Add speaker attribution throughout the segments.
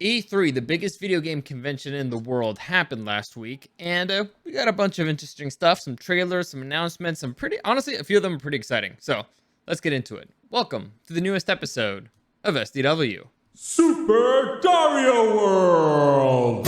Speaker 1: E3, the biggest video game convention in the world, happened last week, and we got a bunch of interesting stuff, some trailers, some announcements, honestly, a few of them are pretty exciting. So let's get into it. Welcome to the newest episode of SDW.
Speaker 2: Super Dario World!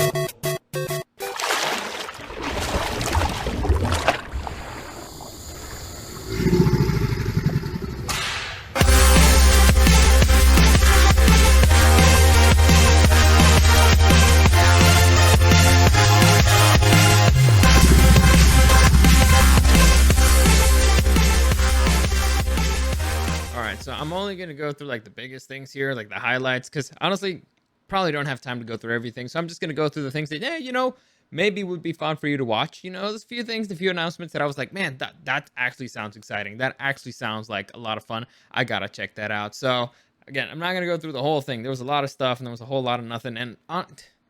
Speaker 1: So I'm only going to go through like the biggest things here, like the highlights, because honestly, probably don't have time to go through everything. So I'm just going to go through the things that, maybe would be fun for you to watch. There's a few things, a few announcements that I was like, man, that actually sounds exciting. That actually sounds like a lot of fun. I got to check that out. So again, I'm not going to go through the whole thing. There was a lot of stuff and there was a whole lot of nothing. And I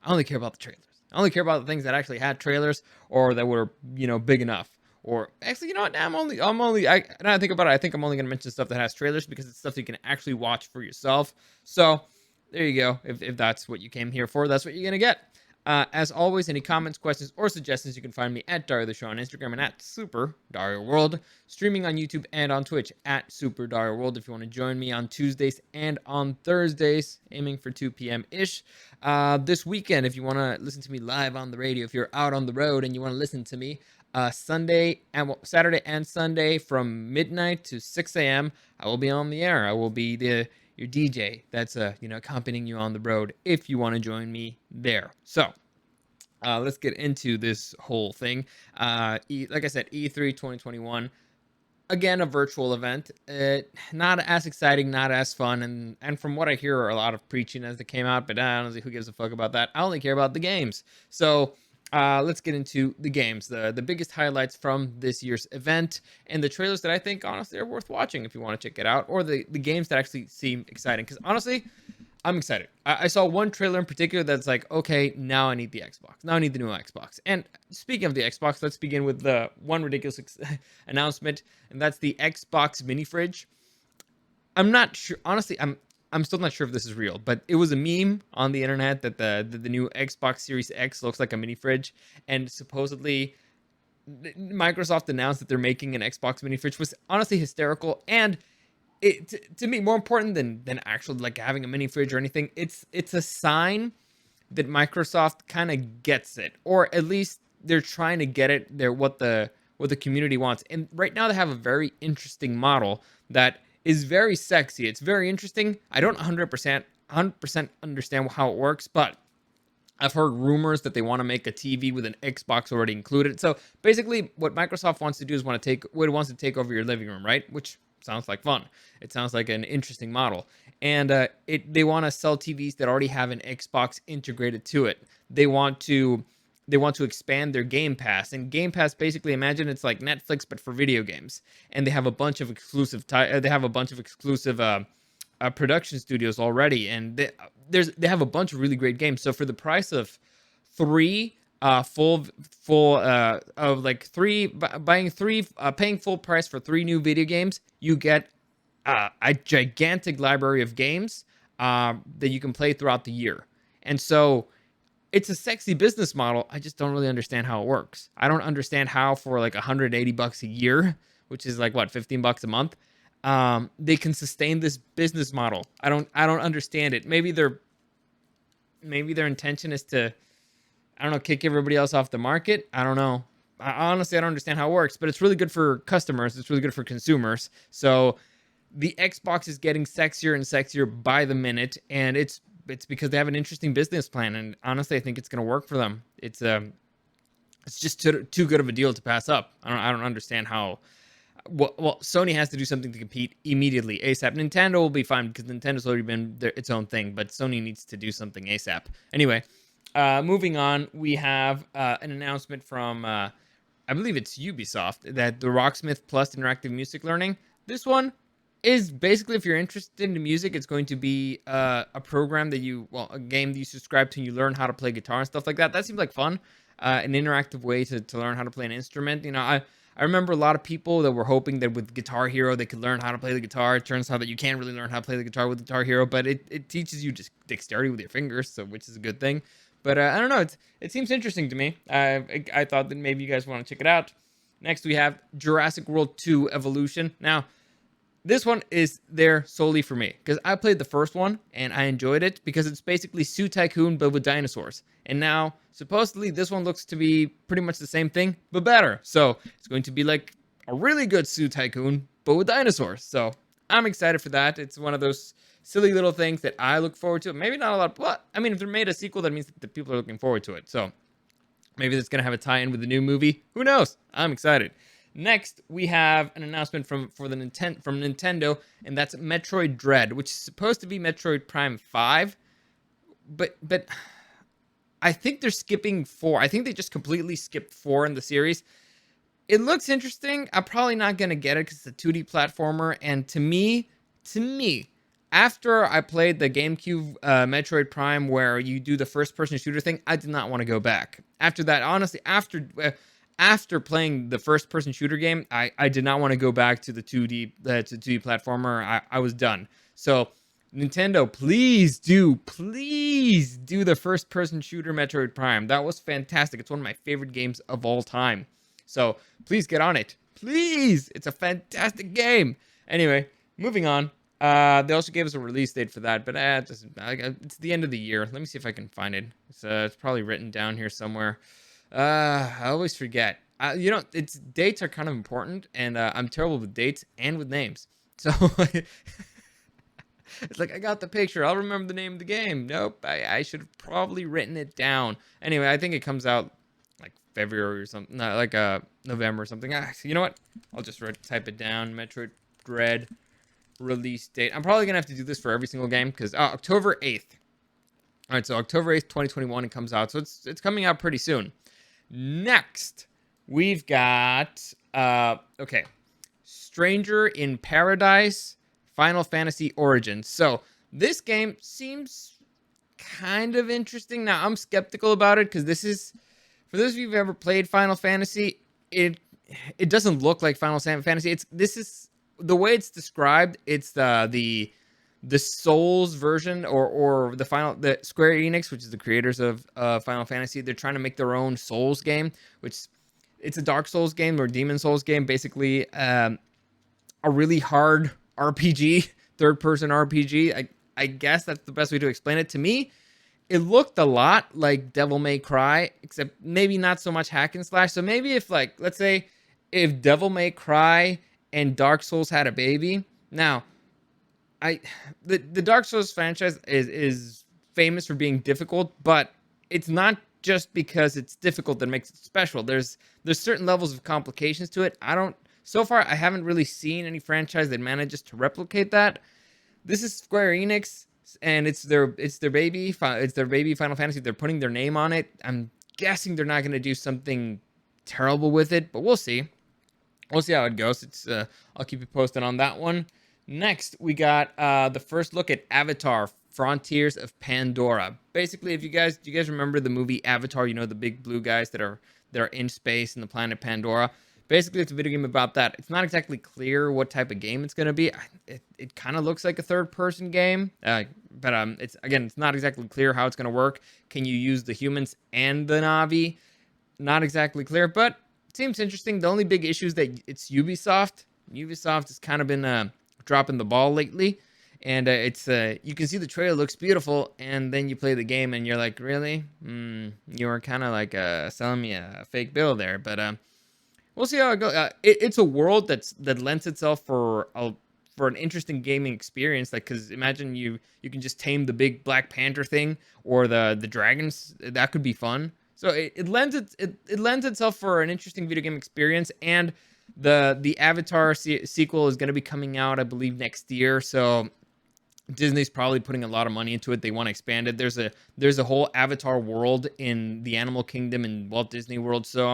Speaker 1: only care about the trailers. I only care about the things that actually had trailers or that were, big enough. Or actually, you know what? Now I think about it, I think I'm only going to mention stuff that has trailers because it's stuff that you can actually watch for yourself. So there you go. If that's what you came here for, that's what you're going to get. As always, any comments, questions, or suggestions, you can find me at Dario the Show on Instagram and at Super Dario World, streaming on YouTube and on Twitch at Super Dario World. If you want to join me on Tuesdays and on Thursdays, aiming for 2 p.m. ish. This weekend, if you want to listen to me live on the radio, if you're out on the road and you want to listen to me, Saturday and Sunday from midnight to 6 a.m. I will be on the air. I will be your DJ that's accompanying you on the road if you want to join me there. So let's get into this whole thing. Like I said, E3 2021. Again, a virtual event. Not as exciting, not as fun, and from what I hear, a lot of preaching as it came out. But honestly, who gives a fuck about that? I only care about the games. So let's get into the games, the biggest highlights from this year's event, and the trailers that I think, honestly, are worth watching if you want to check it out, or the games that actually seem exciting. Because, honestly, I'm excited. I saw one trailer in particular that's like, okay, now I need the Xbox. Now I need the new Xbox. And speaking of the Xbox, let's begin with the one ridiculous announcement, and that's the Xbox mini fridge. I'm not sure. Honestly, I'm still not sure if this is real, but it was a meme on the internet that the new Xbox Series X looks like a mini fridge, and supposedly Microsoft announced that they're making an Xbox mini fridge. Was honestly hysterical, and to me, more important than actually like having a mini fridge or anything, it's a sign that Microsoft kind of gets it, or at least they're trying to get it. They're what the community wants, and right now they have a very interesting model that is very sexy. It's very interesting. I don't 100% understand how it works, but I've heard rumors that they want to make a TV with an Xbox already included. So basically, what Microsoft wants to do is wants to take over your living room, right? Which sounds like fun. It sounds like an interesting model, and they want to sell TVs that already have an Xbox integrated to it. They want to expand their Game Pass, and Game Pass, basically, imagine it's like Netflix but for video games, and they have a bunch of exclusive production studios already, and they have a bunch of really great games. So for the price of three paying full price for 3 new video games, you get a gigantic library of games that you can play throughout the year. And so it's a sexy business model. I just don't really understand how it works. I don't understand how for like $180 a year, which is like what, $15 a month, they can sustain this business model. I don't understand it. Maybe their intention is to, I don't know, kick everybody else off the market. I don't know. Honestly, I don't understand how it works, but it's really good for customers. It's really good for consumers. So the Xbox is getting sexier and sexier by the minute, and it's because they have an interesting business plan, and honestly, I think it's going to work for them. It's just too good of a deal to pass up. I don't understand how. Well, Sony has to do something to compete immediately, ASAP. Nintendo will be fine because Nintendo's already been its own thing, but Sony needs to do something ASAP. Anyway, moving on, we have an announcement from, I believe it's Ubisoft, that the Rocksmith Plus interactive music learning. This one is basically, if you're interested in music, it's going to be a program that a game that you subscribe to and you learn how to play guitar and stuff like that. That seems like fun, an interactive way to learn how to play an instrument. I remember a lot of people that were hoping that with Guitar Hero they could learn how to play the guitar. It turns out that you can't really learn how to play the guitar with Guitar Hero, but it teaches you just dexterity with your fingers, so which is a good thing. But I don't know. It seems interesting to me. I thought that maybe you guys want to check it out. Next, we have Jurassic World 2 Evolution. Now, this one is there solely for me because I played the first one and I enjoyed it because it's basically Zoo Tycoon but with dinosaurs. And now, supposedly, this one looks to be pretty much the same thing but better. So it's going to be like a really good Zoo Tycoon but with dinosaurs. So I'm excited for that. It's one of those silly little things that I look forward to. Maybe not a lot, but I mean, if they're made a sequel, that means that people are looking forward to it. So maybe that's gonna have a tie-in with the new movie. Who knows? I'm excited. Next, we have an announcement from Nintendo, and that's Metroid Dread, which is supposed to be Metroid Prime 5, but I think they're skipping 4. I think they just completely skipped 4 in the series. It looks interesting. I'm probably not gonna get it because it's a 2D platformer, and to me, after I played the GameCube Metroid Prime, where you do the first-person shooter thing, I did not want to go back. After that, honestly, after playing the first-person shooter game, I did not want to go back to the 2D platformer. I was done. So Nintendo, please do the first-person shooter Metroid Prime. That was fantastic. It's one of my favorite games of all time. So please get on it. Please, it's a fantastic game. Anyway, moving on. They also gave us a release date for that, but it's the end of the year. Let me see if I can find it. It's probably written down here somewhere. I always forget. It's dates are kind of important, and I'm terrible with dates and with names. So it's like I got the picture. I'll remember the name of the game. Nope, I should have probably written it down. Anyway, I think it comes out like February or something, no, like November or something. You know what? I'll just type it down. Metroid Dread release date. I'm probably gonna have to do this for every single game because October 8th. All right, so October 8th, 2021, it comes out. So it's coming out pretty soon. Next, we've got Stranger in Paradise, Final Fantasy Origins. So this game seems kind of interesting. Now, I'm skeptical about it because this is, for those of you who've ever played Final Fantasy, it doesn't look like Final Fantasy. This is the way it's described. It's the Souls version or the Square Enix, which is the creators of Final Fantasy. They're trying to make their own Souls game, which it's a Dark Souls game or Demon Souls game, basically a really hard RPG, third-person RPG. I guess that's the best way to explain it. To me, it looked a lot like Devil May Cry, except maybe not so much hack and slash. So maybe if, like, let's say if Devil May Cry and Dark Souls had a baby. Now, the Dark Souls franchise is famous for being difficult, but it's not just because it's difficult that makes it special. There's certain levels of complications to it. So far I haven't really seen any franchise that manages to replicate that. This is Square Enix, and it's their baby Final Fantasy. They're putting their name on it. I'm guessing they're not going to do something terrible with it, but we'll see. We'll see how it goes. I'll keep you posted on that one. Next, we got the first look at Avatar: Frontiers of Pandora. Basically, do you guys remember the movie Avatar? You know, the big blue guys that are in space in the planet Pandora. Basically, it's a video game about that. It's not exactly clear what type of game it's going to be. It kind of looks like a third-person game, but it's not exactly clear how it's going to work. Can you use the humans and the Na'vi? Not exactly clear, but it seems interesting. The only big issue is that it's Ubisoft. Ubisoft has kind of been dropping the ball lately, and you can see the trailer looks beautiful, and then you play the game and you're like, really? You were kind of like selling me a fake bill there, but we'll see how it goes. It's a world that lends itself for an interesting gaming experience. Like, because imagine you can just tame the big Black Panther thing or the dragons. That could be fun. So it lends itself for an interesting video game experience. And the Avatar sequel is going to be coming out, I believe, next year. So Disney's probably putting a lot of money into it. They want to expand it. There's a whole Avatar world in the Animal Kingdom and Walt Disney World. So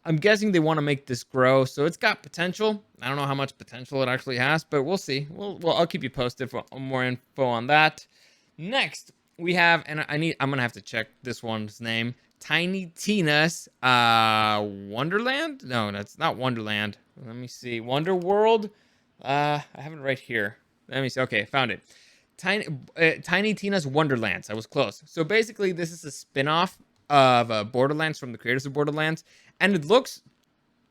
Speaker 1: I'm guessing they want to make this grow. So it's got potential. I don't know how much potential it actually has, but we'll see. I'll keep you posted for more info on that. Next, we have, and I'm gonna have to check this one's name. Tiny Tina's Wonderland. No, that's not Wonderland. Let me see. Wonder World. I have it right here. Let me see. Okay, found it. Tiny Tina's Wonderlands. I was close. So basically, this is a spin-off of Borderlands from the creators of Borderlands, and it looks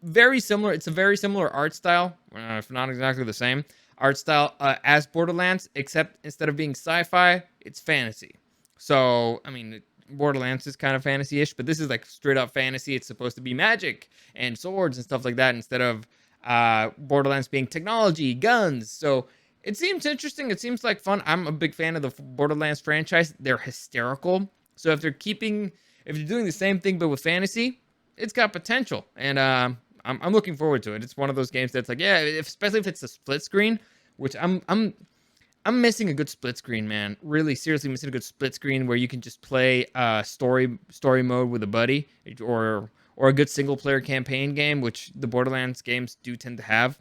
Speaker 1: very similar. It's a very similar art style, if not exactly the same art style as Borderlands, except instead of being sci-fi, it's fantasy. So, I mean, Borderlands is kind of fantasy-ish, but this is like straight up fantasy. It's supposed to be magic and swords and stuff like that instead of Borderlands being technology, guns. So it seems interesting. It seems like fun. I'm a big fan of the Borderlands franchise. They're hysterical. So if they're doing the same thing but with fantasy, it's got potential. And I'm looking forward to it. It's one of those games that's like, yeah, especially if it's a split screen, which I'm missing a good split screen, man. Really, seriously missing a good split screen where you can just play story mode with a buddy, or a good single player campaign game, which the Borderlands games do tend to have.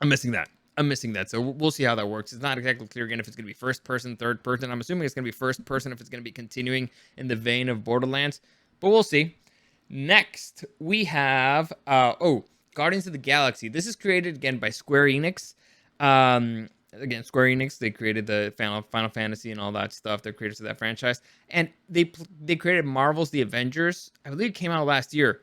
Speaker 1: I'm missing that. So we'll see how that works. It's not exactly clear again if it's going to be first person, third person. I'm assuming it's going to be first person if it's going to be continuing in the vein of Borderlands, but we'll see. Next, we have Guardians of the Galaxy. This is created again by Square Enix. Again, Square Enix, they created the Final Fantasy and all that stuff. They're creators of that franchise, and they created Marvel's The Avengers. I believe it came out last year.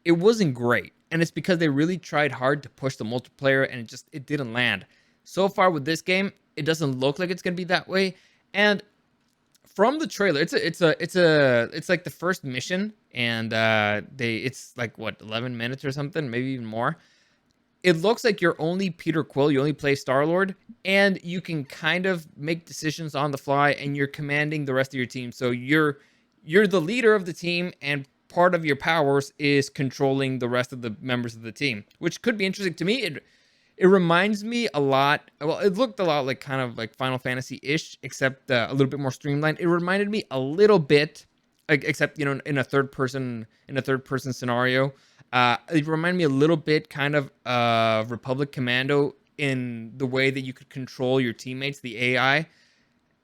Speaker 1: It wasn't great, and it's because they really tried hard to push the multiplayer, and it didn't land. So far with this game, it doesn't look like it's gonna be that way, and from the trailer, it's like the first mission, and it's like what 11 minutes or something, maybe even more. It looks like you're only Peter Quill, you only play Star-Lord, and you can kind of make decisions on the fly, and you're commanding the rest of your team. So you're the leader of the team, and part of your powers is controlling the rest of the members of the team, which could be interesting to me. It reminds me a lot. Well, it looked a lot like kind of like Final Fantasy-ish, except a little bit more streamlined. It reminded me a little bit, except in a third person scenario. It reminded me a little bit kind of Republic Commando in the way that you could control your teammates, the AI.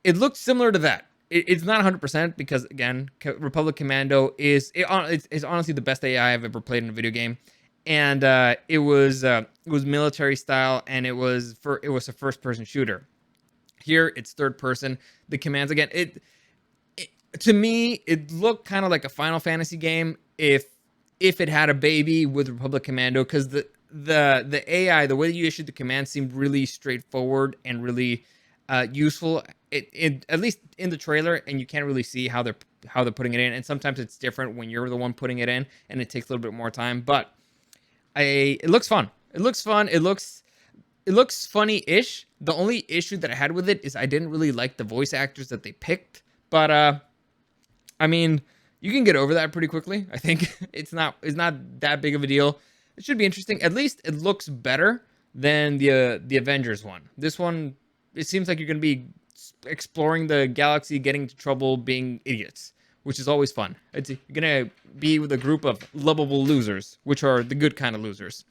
Speaker 1: It looked similar to that. It's not 100% because again, Republic Commando is honestly the best AI I've ever played in a video game. And it was military style, and it was a first person shooter. Here it's third person. The commands again, to me it looked kind of like a Final Fantasy game if it had a baby with Republic Commando, because the AI, the way that you issued the command seemed really straightforward and really useful. It at least in the trailer, and you can't really see how they're putting it in. And sometimes it's different when you're the one putting it in, and it takes a little bit more time, but. It looks fun. It looks fun. It looks funny-ish. The only issue that I had with it is I didn't really like the voice actors that they picked. But I mean, you can get over that pretty quickly. I think it's not that big of a deal. It should be interesting. At least it looks better than the Avengers one. This one, it seems like you're going to be exploring the galaxy, getting into trouble, being idiots, which is always fun. You're going to be with a group of lovable losers, which are the good kind of losers.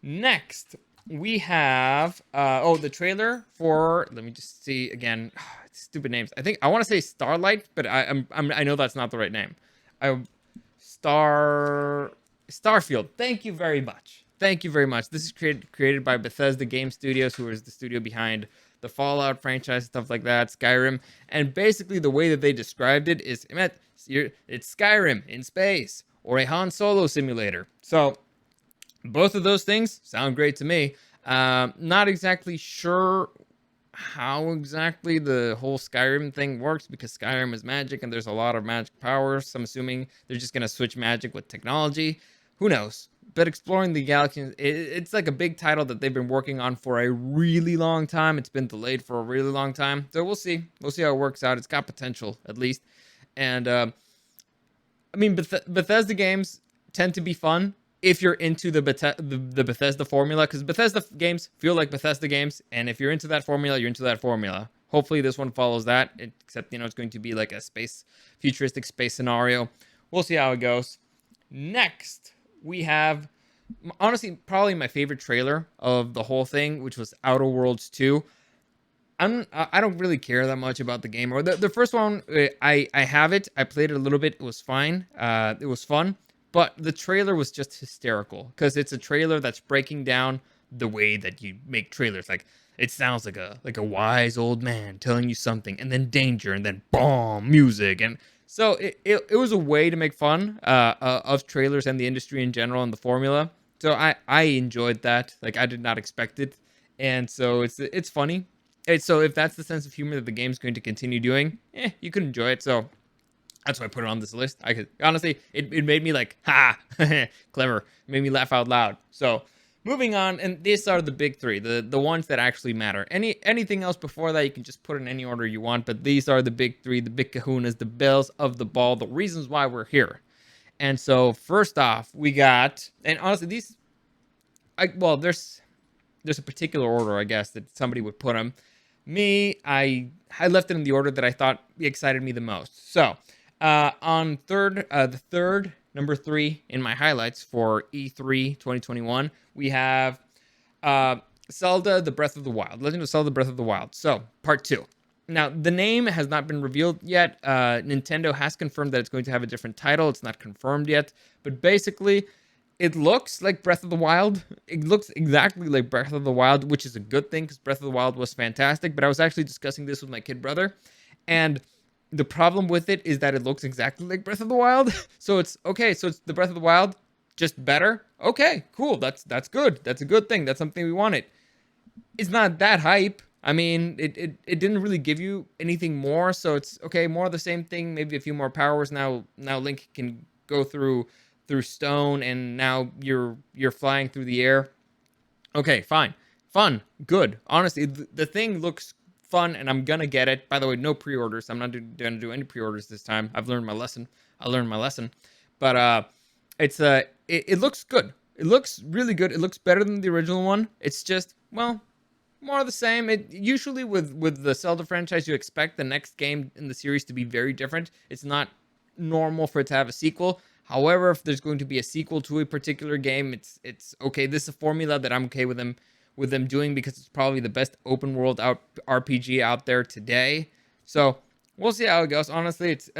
Speaker 1: Next, we have the trailer for, let me just see again, stupid names. I want to say Starlight, but I know that's not the right name. Starfield. Thank you very much. This is created by Bethesda Game Studios, who is the studio behind the Fallout franchise, stuff like that, Skyrim. And basically the way that they described it is it's Skyrim in space, or a Han Solo simulator. So both of those things sound great to me. Not exactly sure how exactly the whole Skyrim thing works, because Skyrim is magic and there's a lot of magic powers. So I'm assuming they're just going to switch magic with technology. Who knows? But exploring the galaxy, it's like a big title that they've been working on for a really long time. It's been delayed for a really long time. So we'll see. We'll see how it works out. It's got potential, at least. And, I mean, Bethesda games tend to be fun if you're into the Bethesda formula, because Bethesda games feel like Bethesda games. And if you're into that formula, you're into that formula. Hopefully this one follows that, except, it's going to be like a futuristic space scenario. We'll see how it goes. Next, we have, honestly, probably my favorite trailer of the whole thing, which was Outer Worlds 2. I don't really care that much about the game. Or the first one, I have it. I played it a little bit. It was fine. It was fun, but the trailer was just hysterical because it's a trailer that's breaking down the way that you make trailers. Like it sounds like a wise old man telling you something, and then danger, and then boom, music, and so it was a way to make fun of trailers and the industry in general and the formula. So I enjoyed that. Like I did not expect it, and so it's funny. So if that's the sense of humor that the game's going to continue doing, you could enjoy it. So that's why I put it on this list. I could honestly, it made me like, ha, clever. It made me laugh out loud. So moving on, and these are the big three, the ones that actually matter. Anything else before that, you can just put in any order you want. But these are the big three, the big kahunas, the bells of the ball, the reasons why we're here. And so first off, we got, and honestly, well, there's a particular order, I guess, that somebody would put them. Me, I left it in the order that I thought excited me the most. So, on the third number three in my highlights for E3 2021, we have Zelda: The Breath of the Wild, Legend of Zelda: Breath of the Wild. So, part two. Now, the name has not been revealed yet. Nintendo has confirmed that it's going to have a different title. It's not confirmed yet, but basically, it looks like Breath of the Wild. It looks exactly like Breath of the Wild, which is a good thing because Breath of the Wild was fantastic. But I was actually discussing this with my kid brother, and the problem with it is that it looks exactly like Breath of the Wild. So it's okay. So it's the Breath of the Wild, just better. Okay, cool. That's good. That's a good thing. That's something we wanted. It's not that hype. I mean, it didn't really give you anything more, so it's okay, more of the same thing, maybe a few more powers. Now Link can go through stone, and now you're flying through the air. Okay, fine. Fun. Good. Honestly, the thing looks fun, and I'm gonna get it. By the way, no pre-orders. I'm not gonna do any pre-orders this time. I've learned my lesson. I learned my lesson. But it looks good. It looks really good. It looks better than the original one. It's just, well, more of the same. It usually with the Zelda franchise, you expect the next game in the series to be very different. It's not normal for it to have a sequel. However, if there's going to be a sequel to a particular game, it's okay. This is a formula that I'm okay with them doing because it's probably the best open world RPG out there today. So we'll see how it goes. Honestly, it's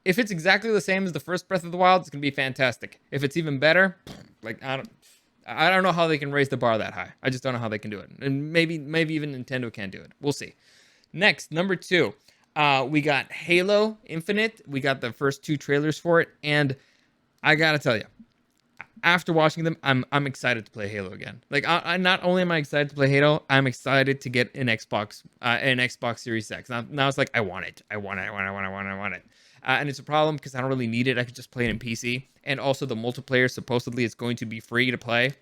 Speaker 1: if it's exactly the same as the first Breath of the Wild, it's gonna be fantastic. If it's even better, like I don't know how they can raise the bar that high. I just don't know how they can do it. And maybe even Nintendo can do it. We'll see. Next, number two, we got Halo Infinite. We got the first two trailers for it, and I gotta tell you, after watching them, I'm excited to play Halo again. Like, I not only am I excited to play Halo, I'm excited to get an Xbox Series X. Now it's like I want it. I want it. And it's a problem because I don't really need it. I could just play it in PC, and also the multiplayer supposedly is going to be free to play.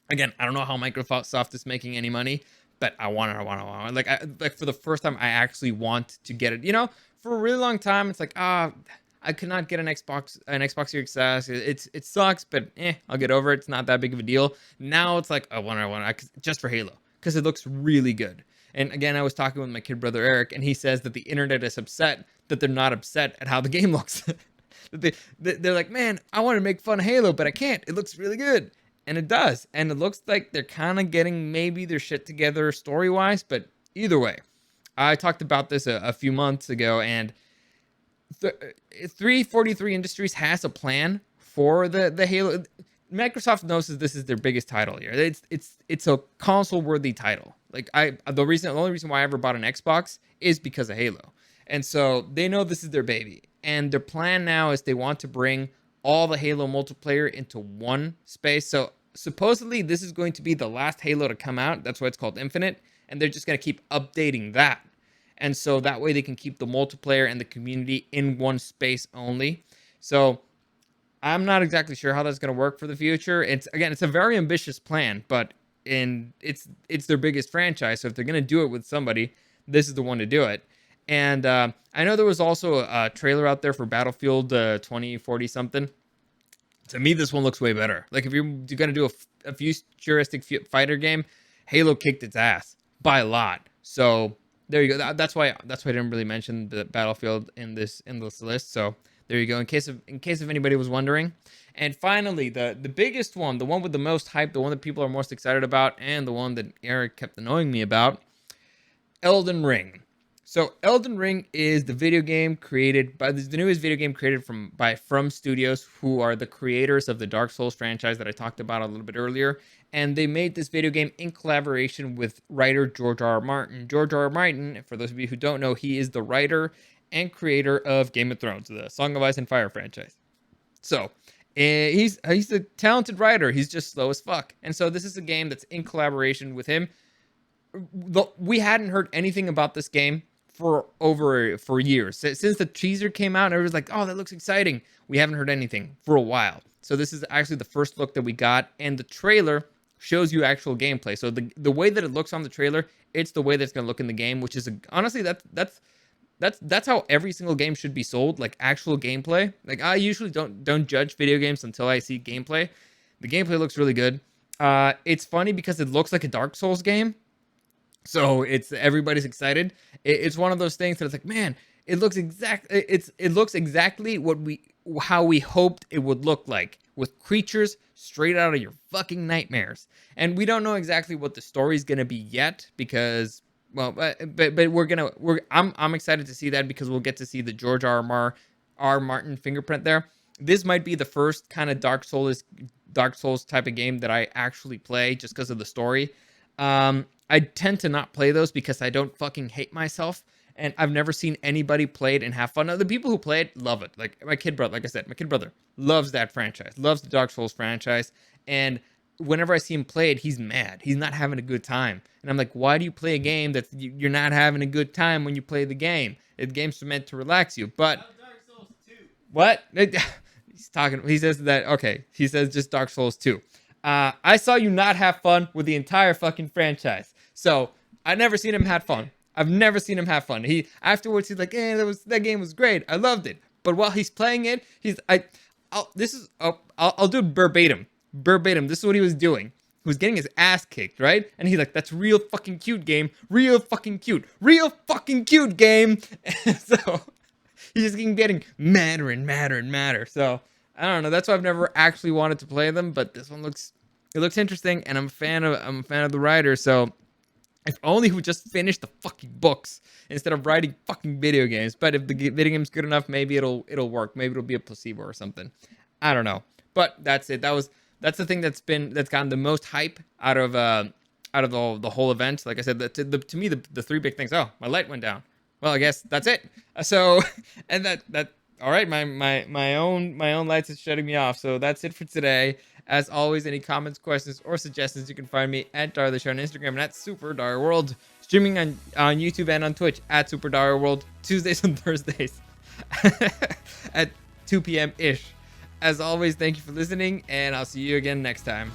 Speaker 1: Again, I don't know how Microsoft is making any money, but I want it. I want it. Like for the first time, I actually want to get it. For a really long time, it's like I could not get an Xbox Series X. It sucks, but I'll get over it. It's not that big of a deal. Now it's like I want it just for Halo because it looks really good. And again, I was talking with my kid brother Eric, and he says that the internet is upset that they're not upset at how the game looks. They're like, man, I want to make fun of Halo, but I can't. It looks really good. And it does. And it looks like they're kind of getting maybe their shit together story-wise, but either way. I talked about this a few months ago, and 343 Industries has a plan for the Halo. Microsoft knows that this is their biggest title here. It's a console-worthy title. Like the only reason why I ever bought an Xbox is because of Halo. And so they know this is their baby. And their plan now is they want to bring all the Halo multiplayer into one space. So supposedly this is going to be the last Halo to come out. That's why it's called Infinite. And they're just going to keep updating that. And so that way they can keep the multiplayer and the community in one space only. So I'm not exactly sure how that's going to work for the future. It's a very ambitious plan, but it's their biggest franchise. So if they're going to do it with somebody, this is the one to do it. And I know there was also a trailer out there for Battlefield 2040 something. To me, this one looks way better. Like if you're going to do a futuristic fighter game, Halo kicked its ass by a lot. So there you go. That's why I didn't really mention the Battlefield in this list. So there you go. In case of anybody was wondering. And finally, the biggest one, the one with the most hype, the one that people are most excited about, and the one that Eric kept annoying me about. Elden Ring. So Elden Ring is the video game created by the newest video game created from Studios, who are the creators of the Dark Souls franchise that I talked about a little bit earlier. And they made this video game in collaboration with writer George R. R. Martin. George R. R. Martin, for those of you who don't know, he is the writer and creator of Game of Thrones, the Song of Ice and Fire franchise. So he's a talented writer. He's just slow as fuck. And so this is a game that's in collaboration with him. We hadn't heard anything about this game for years since the teaser came out, and everyone's like, "Oh, that looks exciting." We haven't heard anything for a while. So this is actually the first look that we got, and the trailer shows you actual gameplay. So the way that it looks on the trailer, it's the way that's going to look in the game, which is honestly that's how every single game should be sold, like actual gameplay. Like I usually don't judge video games until I see gameplay. The gameplay looks really good. It's funny because it looks like a Dark Souls game. So everybody's excited. It's one of those things that it's like, man, it looks exactly how we hoped it would look like, with creatures straight out of your fucking nightmares. And we don't know exactly what the story's gonna be yet, because but I'm excited to see that, because we'll get to see the George R. Martin fingerprint there. This might be the first kind of Dark Souls type of game that I actually play, just because of the story. I tend to not play those because I don't fucking hate myself, and I've never seen anybody play it and have fun. Now, the people who play it love it. Like my kid brother, like I said, my kid brother loves that franchise, loves the Dark Souls franchise, and whenever I see him play it, he's mad. He's not having a good time, and I'm like, why do you play a game that you're not having a good time when you play the game? The game's meant to relax you, but
Speaker 3: Dark Souls 2.
Speaker 1: what? He's talking. He says that. Okay, he says just Dark Souls 2. I saw you not have fun with the entire fucking franchise. So I never seen him have fun. I've never seen him have fun. He afterwards he's like, that game was great. I loved it. But while he's playing it, I'll do it verbatim. Verbatim. This is what he was doing. He was getting his ass kicked, right? And he's like, that's real fucking cute game. Real fucking cute. Real fucking cute game. And so he's just getting madder and madder and madder. So I don't know. That's why I've never actually wanted to play them, but this one looks interesting, and I'm a fan of the writer. So if only he would just finish the fucking books instead of writing fucking video games. But if the video game's good enough, maybe it'll work. Maybe it'll be a placebo or something. I don't know. But that's it. That's the thing that's gotten the most hype out of the whole event. Like I said, to me the three big things. Oh, my light went down. Well, I guess that's it. So and that. All right, my own lights is shutting me off. So that's it for today. As always, any comments, questions, or suggestions, you can find me at Dario the Show on Instagram and at Super Dario World. Streaming on YouTube and on Twitch at Super Dario World, Tuesdays and Thursdays at 2 p.m. ish. As always, thank you for listening, and I'll see you again next time.